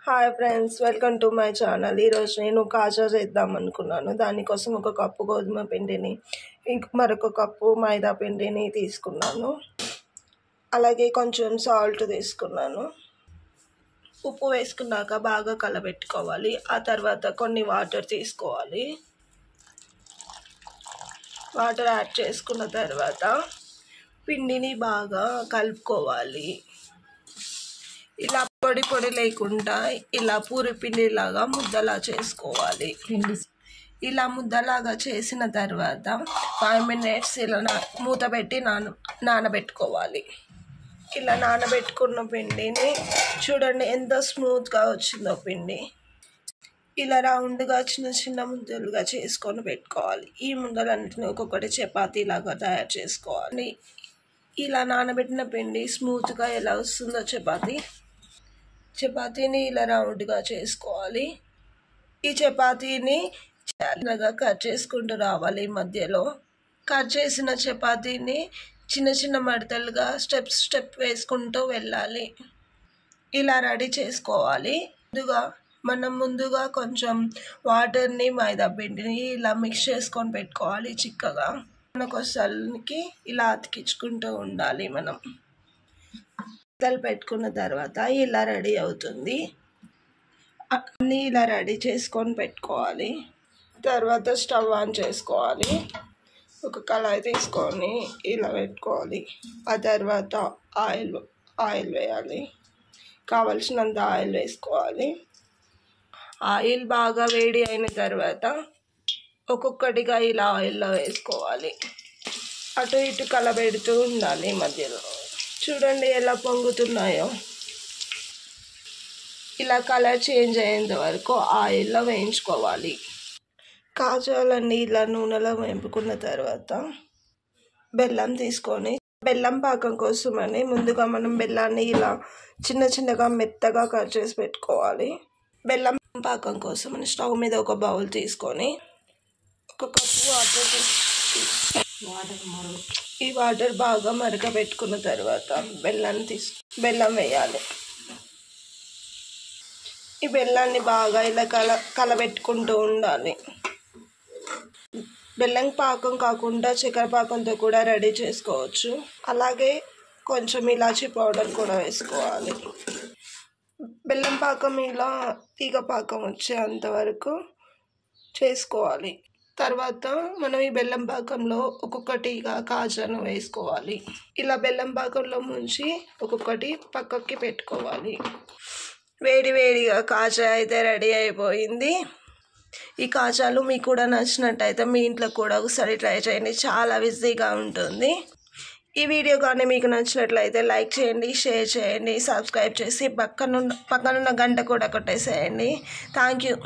Hi friends, welcome to my channel. ఈరోజు నేను కాజా చేద్దాం అనుకున్నాను. దానికోసం ఒక కప్పు గోధుమ పిండిని, మరొక కప్పు మైదా పిండిని తీసుకున్నాను. అలాగే కొంచెం సాల్ట్ తీసుకున్నాను. ఉప్పు వేసుకున్నాక బాగా కలబెట్టుకోవాలి. ఆ తర్వాత కొన్ని వాటర్ తీసుకోవాలి. వాటర్ యాడ్ చేసుకున్న తర్వాత పిండిని బాగా కలుపుకోవాలి. ఇలా పొడి పొడి లేకుండా ఇలా పూరి పిండిలాగా ముద్దలా చేసుకోవాలి. ఇలా ముద్దలాగా చేసిన తర్వాత 5 minutes ఇలా మూత పెట్టి నానబెట్టుకోవాలి. ఇలా నానబెట్టుకున్న పిండిని చూడండి ఎంత స్మూత్గా వచ్చిందో పిండి. ఇలా రౌండ్గా చిన్న చిన్న ముద్దలుగా చేసుకొని పెట్టుకోవాలి. ఈ ముద్దలన్నింటినీ ఒక్కొక్కటి చపాతీలాగా తయారు చేసుకోవాలి. ఇలా నానబెట్టిన పిండి స్మూత్గా ఎలా వస్తుందో చపాతీని ఇలా రౌండ్గా చేసుకోవాలి. ఈ చపాతీని చిన్నగా కట్ చేసుకుంటూ రావాలి. మధ్యలో కట్ చేసిన చపాతీని చిన్న చిన్న మడతలుగా స్టెప్ వేసుకుంటూ వెళ్ళాలి. ఇలా రెడీ చేసుకోవాలి. ముందుగా కొంచెం వాటర్ని మైదా పిండిని ఇలా మిక్స్ చేసుకొని పెట్టుకోవాలి. చిక్కగా మనకొసలకి ఇలా అతికించుకుంటూ ఉండాలి. మనం పెట్టుకున్న తర్వాత ఇలా రెడీ అవుతుంది. అన్నీ ఇలా రెడీ చేసుకొని పెట్టుకోవాలి. తర్వాత స్టవ్ ఆన్ చేసుకోవాలి. ఒక కళాయి తీసుకొని ఇలా పెట్టుకోవాలి. ఆ తర్వాత ఆయిల్ వేయాలి. కావలసినంత ఆయిల్ వేసుకోవాలి. ఆయిల్ బాగా వేడి అయిన తర్వాత ఒక్కొక్కటిగా ఇలా ఆయిల్లో వేసుకోవాలి. అటు ఇటు కలబెడుతూ ఉండాలి. మధ్యలో చూడండి ఎలా పొంగుతున్నాయో. ఇలా కలర్ చేంజ్ అయ్యేంత వరకు ఆయిల్లో వేయించుకోవాలి. కాజాలన్నీ ఇలా నూనెలో వేపుకున్న తర్వాత బెల్లం తీసుకొని, బెల్లం పాకం కోసమని ముందుగా మనం బెల్లాన్ని ఇలా చిన్న చిన్నగా మెత్తగా కట్ చేసి పెట్టుకోవాలి. బెల్లం పాకం కోసమని స్టవ్ మీద ఒక బౌల్ తీసుకొని ఒక కప్పు వాటర్ ఈ వాటర్ బాగా మరగబెట్టుకున్న తర్వాత బెల్లం వేయాలి. ఈ బెల్లాన్ని బాగా ఇలా కలబెట్టుకుంటూ ఉండాలి. బెల్లం పాకం కాకుండా చక్కెర పాకంతో కూడా రెడీ చేసుకోవచ్చు. అలాగే కొంచెం ఇలాచీ పౌడర్ కూడా వేసుకోవాలి. బెల్లం పాకం ఇలా తీగ పాకం వచ్చేంత వరకు చేసుకోవాలి. తర్వాత మనం ఈ బెల్లం పాకంలో ఒక్కొక్కటిగా కాజాను వేసుకోవాలి. ఇలా బెల్లం పాకంలో ముంచి ఒక్కొక్కటి పక్కకి పెట్టుకోవాలి. వేడిగా కాజా అయితే రెడీ అయిపోయింది. ఈ కాజాలు మీకు కూడా నచ్చినట్టయితే మీ ఇంట్లో కూడా ఒకసారి ట్రై చేయండి. చాలా ఈజీగా ఉంటుంది. ఈ వీడియో కానీ మీకు నచ్చినట్లయితే లైక్ చేయండి, షేర్ చేయండి, సబ్స్క్రైబ్ చేసి పక్కనున్న గంట కూడా కొట్టేసేయండి. Thank you.